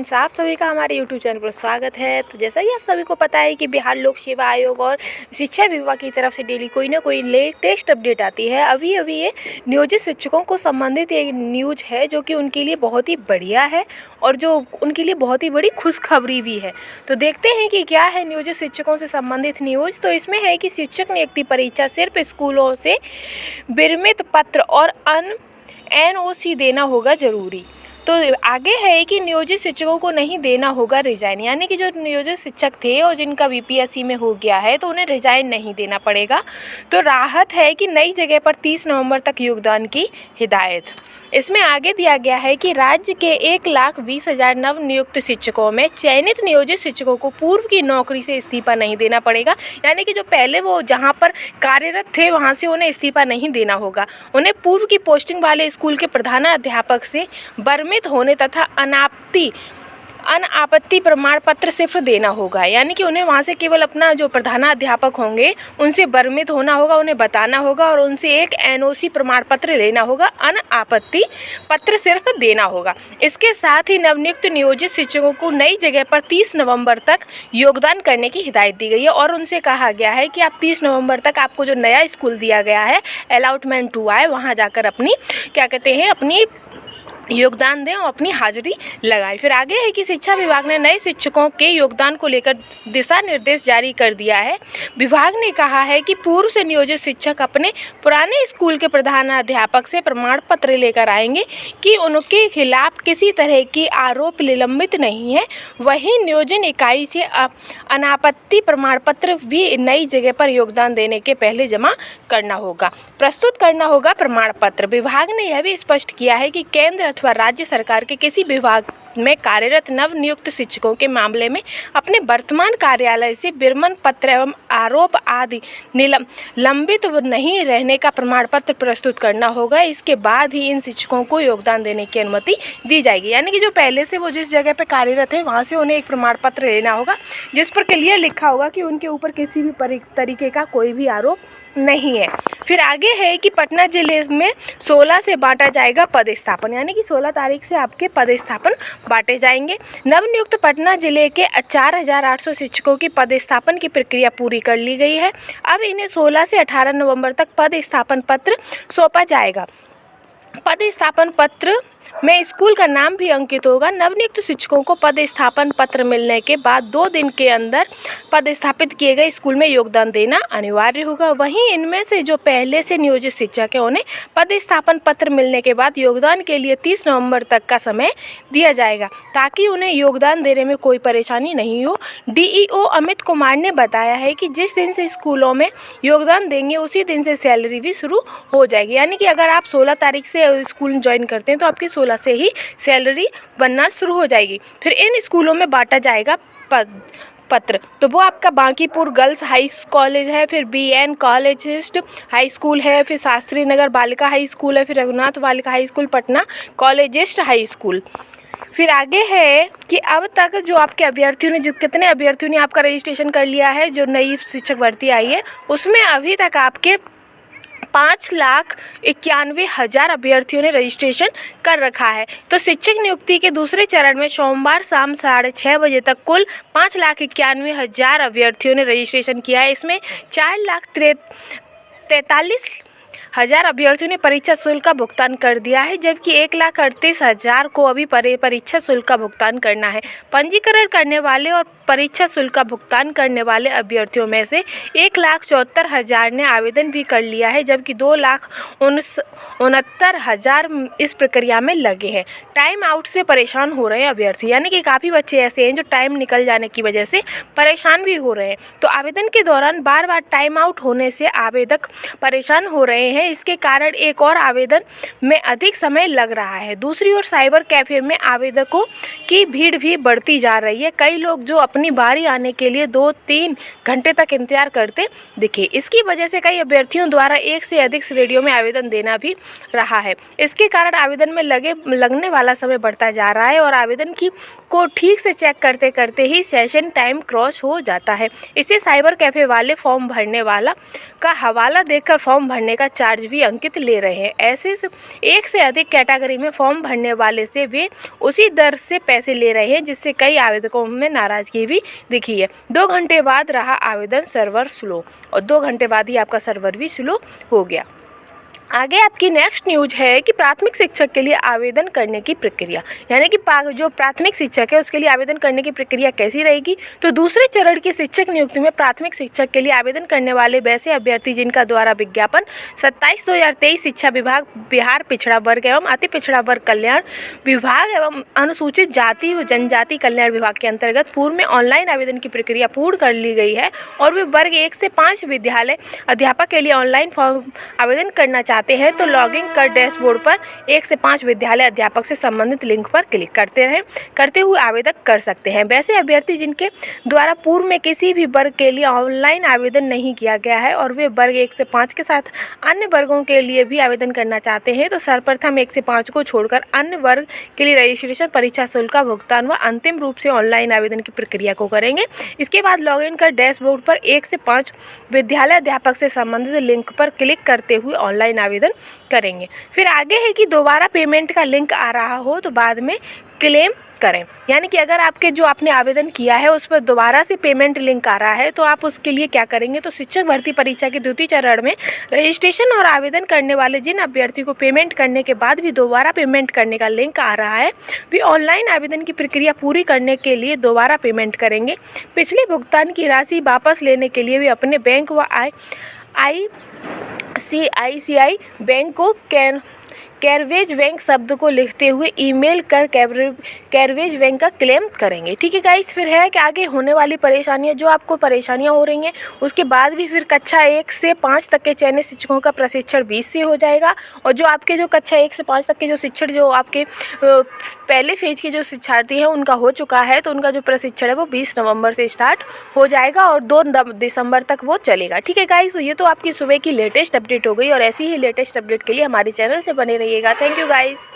Friends, आप सभी का हमारे यूट्यूब चैनल पर स्वागत है। तो जैसा कि आप सभी को पता है कि बिहार लोक सेवा आयोग और शिक्षा विभाग की तरफ से डेली कोई ना कोई लेटेस्ट अपडेट आती है। अभी ये नियोजित शिक्षकों को संबंधित एक न्यूज है जो कि उनके लिए बहुत ही बढ़िया है और जो उनके लिए बहुत ही बड़ी खुशखबरी भी है। तो देखते हैं कि क्या है नियोजित शिक्षकों से संबंधित न्यूज़। तो इसमें है कि शिक्षक नियुक्ति परीक्षा सिर्फ स्कूलों से विरमित पत्र और NOC देना होगा ज़रूरी। तो आगे है कि नियोजित शिक्षकों को नहीं देना होगा रिजाइन, यानी कि जो नियोजित शिक्षक थे और जिनका BPSC में हो गया है तो उन्हें रिजाइन नहीं देना पड़ेगा। तो राहत है कि नई जगह पर 30 नवंबर तक योगदान की हिदायत। इसमें आगे दिया गया है कि राज्य के 1,20,000 नव नियुक्त शिक्षकों में चयनित नियोजित शिक्षकों को पूर्व की नौकरी से इस्तीफा नहीं देना पड़ेगा, यानी कि जो पहले वो जहां पर कार्यरत थे वहां से उन्हें इस्तीफा नहीं देना होगा। उन्हें पूर्व की पोस्टिंग वाले स्कूल के प्रधानाध्यापक से विरमित होने तथा अनापत्ति प्रमाण पत्र सिर्फ देना होगा, यानी कि उन्हें वहाँ से केवल अपना जो प्रधानाध्यापक होंगे उनसे विरमित होना होगा, उन्हें बताना होगा और उनसे एक NOC प्रमाण पत्र लेना होगा, अनापत्ति पत्र सिर्फ देना होगा। इसके साथ ही नवनियुक्त नियोजित शिक्षकों को नई जगह पर 30 नवंबर तक योगदान करने की हिदायत दी गई है और उनसे कहा गया है कि आप 30 नवंबर तक आपको जो नया स्कूल दिया गया है अलॉटमेंट हुआ है वहाँ जाकर अपनी अपनी योगदान दें और अपनी हाजिरी लगाएं। फिर आगे है कि शिक्षा विभाग ने नए शिक्षकों के योगदान को लेकर दिशा निर्देश जारी कर दिया है। विभाग ने कहा है कि पूर्व से नियोजित शिक्षक अपने पुराने स्कूल के प्रधानाध्यापक से प्रमाण पत्र लेकर आएंगे कि उनके खिलाफ किसी तरह की आरोप निलंबित नहीं है। वहीं नियोजन इकाई से अनापत्ति प्रमाण पत्र भी नई जगह पर योगदान देने के पहले जमा करना होगा, प्रस्तुत करना होगा प्रमाण पत्र। विभाग ने यह भी स्पष्ट किया है कि केंद्र अथवा राज्य सरकार के किसी विभाग में कार्यरत नव नियुक्त शिक्षकों के मामले में अपने वर्तमान कार्यालय से विरमण पत्र एवं आरोप आदि लंबित नहीं रहने का प्रमाण पत्र प्रस्तुत करना होगा। इसके बाद ही इन शिक्षकों को योगदान देने की अनुमति दी जाएगी, यानी कि जो पहले से वो जिस जगह पर कार्यरत है वहाँ से उन्हें एक प्रमाण पत्र लेना होगा जिस पर क्लियर लिखा होगा कि उनके ऊपर किसी भी तरीके का कोई भी आरोप नहीं है। फिर आगे है कि पटना जिले में 16 से बांटा जाएगा पदस्थापन, यानी कि 16 तारीख से आपके पदस्थापन बांटे जाएंगे। नवनियुक्त पटना जिले के 4,800 शिक्षकों की पदस्थापन की प्रक्रिया पूरी कर ली गई है। अब इन्हें 16 से 18 नवंबर तक पदस्थापन पत्र सौंपा जाएगा। पदस्थापन पत्र में स्कूल का नाम भी अंकित होगा। नवनियुक्त शिक्षकों को पदस्थापन पत्र मिलने के बाद 2 दिन के अंदर पदस्थापित किए गए स्कूल में योगदान देना अनिवार्य होगा। वहीं इनमें से जो पहले से नियोजित शिक्षक है उन्हें पदस्थापन पत्र मिलने के बाद योगदान के लिए 30 नवंबर तक का समय दिया जाएगा ताकि उन्हें योगदान देने में कोई परेशानी नहीं हो। DEO अमित कुमार ने बताया है कि जिस दिन से स्कूलों में योगदान देंगे उसी दिन से सैलरी भी शुरू हो जाएगी, यानी कि अगर आप 16 तारीख से स्कूल ज्वाइन करते हैं तो आपकी 16 से ही सैलरी बनना शुरू हो जाएगी। फिर इन स्कूलों में बांटा जाएगा पत्र, तो वो आपका बांकीपुर गर्ल्स हाई कॉलेज है, फिर BN कॉलेजिस्ट हाई स्कूल है, फिर शास्त्री नगर बालिका हाई स्कूल है, फिर Raghunath Balika high school, Patna collegiate high school. फिर आगे है कि अब तक जो आपके अभ्यर्थियों ने कितने अभ्यर्थियों ने आपका रजिस्ट्रेशन कर लिया है, जो नई शिक्षक भर्ती आई है उसमें अभी तक आपके 5,91,000 अभ्यर्थियों ने रजिस्ट्रेशन कर रखा है। तो शिक्षक नियुक्ति के दूसरे चरण में सोमवार शाम 6:30 बजे तक कुल 5,91,000 अभ्यर्थियों ने रजिस्ट्रेशन किया है। इसमें 4,43,000 अभ्यर्थियों ने परीक्षा शुल्क का भुगतान कर दिया है, जबकि 1,38,000 को अभी परीक्षा शुल्क का भुगतान करना है। पंजीकरण करने वाले और परीक्षा शुल्क का भुगतान करने वाले अभ्यर्थियों में से 1,74,000 ने आवेदन भी कर लिया है, जबकि 2,69,000 इस प्रक्रिया में लगे हैं। टाइम आउट से परेशान हो रहे हैं अभ्यर्थी, यानी कि काफ़ी बच्चे ऐसे हैं जो टाइम निकल जाने की वजह से परेशान भी हो रहे हैं। तो आवेदन के दौरान बार बार टाइम आउट होने से आवेदक परेशान हो रहे हैं। इसके कारण एक और आवेदन में अधिक समय लग रहा है। दूसरी ओर साइबर कैफे में आवेदकों की भीड़ भी बढ़ती जा रही है। कई लोग जो अपनी बारी आने के लिए 2-3 घंटे तक इंतजार करते दिखे। इसकी वजह से कई अभ्यर्थियों द्वारा एक से अधिक श्रेणियों में आवेदन देना भी रहा है। इसके कारण आवेदन में लगने वाला समय बढ़ता जा रहा है और आवेदन को ठीक से चेक करते करते ही सेशन टाइम क्रॉस हो जाता है। इससे साइबर कैफे वाले फॉर्म भरने वाला का हवाला देकर फॉर्म भरने का चार्ज भी अंकित ले रहे हैं। ऐसे एक से अधिक कैटेगरी में फॉर्म भरने वाले से वे उसी दर से पैसे ले रहे हैं, जिससे कई आवेदकों में नाराजगी भी दिखी है। 2 घंटे बाद रहा आवेदन सर्वर स्लो, और 2 घंटे बाद ही आपका सर्वर भी स्लो हो गया। आगे आपकी नेक्स्ट न्यूज है कि प्राथमिक शिक्षक के लिए आवेदन करने की प्रक्रिया, यानी कि जो प्राथमिक शिक्षक है उसके लिए आवेदन करने की प्रक्रिया कैसी रहेगी। तो दूसरे चरण की शिक्षक नियुक्ति में प्राथमिक शिक्षक के लिए आवेदन करने वाले वैसे अभ्यर्थी जिनका द्वारा विज्ञापन 27/2023 शिक्षा विभाग, बिहार पिछड़ा वर्ग एवं अति पिछड़ा वर्ग कल्याण विभाग एवं अनुसूचित जाति व जनजाति कल्याण विभाग के अंतर्गत पूर्व में ऑनलाइन आवेदन की प्रक्रिया पूर्ण कर ली गई है और वे वर्ग 1 से 5 विद्यालय अध्यापक के लिए ऑनलाइन फॉर्म आवेदन करना चाहते हैं तो लॉगिन कर डैशबोर्ड पर 1 से 5 विद्यालय अध्यापक से संबंधित लिंक पर क्लिक करते हुए आवेदन कर सकते हैं। वैसे अभ्यर्थी जिनके द्वारा पूर्व में किसी भी वर्ग के लिए ऑनलाइन आवेदन नहीं किया गया है और वे वर्ग 1 से 5 के साथ अन्य वर्गों के लिए भी आवेदन करना चाहते हैं तो सर्वप्रथम 1 से 5 को छोड़कर अन्य वर्ग के लिए रजिस्ट्रेशन, परीक्षा शुल्क का भुगतान व अंतिम रूप से ऑनलाइन आवेदन की प्रक्रिया को करेंगे। इसके बाद लॉगिन कर डैशबोर्ड पर 1 से 5 विद्यालय अध्यापक से संबंधित लिंक पर क्लिक करते हुए ऑनलाइन आवेदन करेंगे। फिर आगे है कि दोबारा पेमेंट का लिंक आ रहा हो तो बाद में क्लेम करें, यानी कि अगर आपने आवेदन किया है उस पर दोबारा से पेमेंट लिंक आ रहा है तो आप उसके लिए क्या करेंगे। तो शिक्षक भर्ती परीक्षा के द्वितीय चरण में रजिस्ट्रेशन और आवेदन करने वाले जिन अभ्यर्थी को पेमेंट करने के बाद भी दोबारा पेमेंट करने का लिंक आ रहा है वे ऑनलाइन आवेदन की प्रक्रिया पूरी करने के लिए दोबारा पेमेंट करेंगे। पिछले भुगतान की राशि वापस लेने के लिए वे अपने बैंक व ICICI बैंक को कैरवेज बैंक शब्द को लिखते हुए ईमेल कर कैरवेज बैंक का क्लेम करेंगे। ठीक है गाइस, फिर है कि आगे होने वाली परेशानियां, जो आपको परेशानियां हो रही हैं उसके बाद भी फिर कक्षा 1 से 5 तक के चयनित शिक्षकों का प्रशिक्षण 20 से हो जाएगा और जो आपके जो कक्षा 1 से 5 तक के जो शिक्षण जो आपके पहले फेज के जो शिक्षार्थी हैं उनका हो चुका है तो उनका जो प्रशिक्षण है वो 20 नवंबर से स्टार्ट हो जाएगा और 2 दिसंबर तक वो चलेगा। ठीक है गाइस, तो ये तो आपकी सुबह की लेटेस्ट अपडेट हो गई और ऐसी ही लेटेस्ट अपडेट के लिए हमारे चैनल से बने रहिएगा। Thank you guys.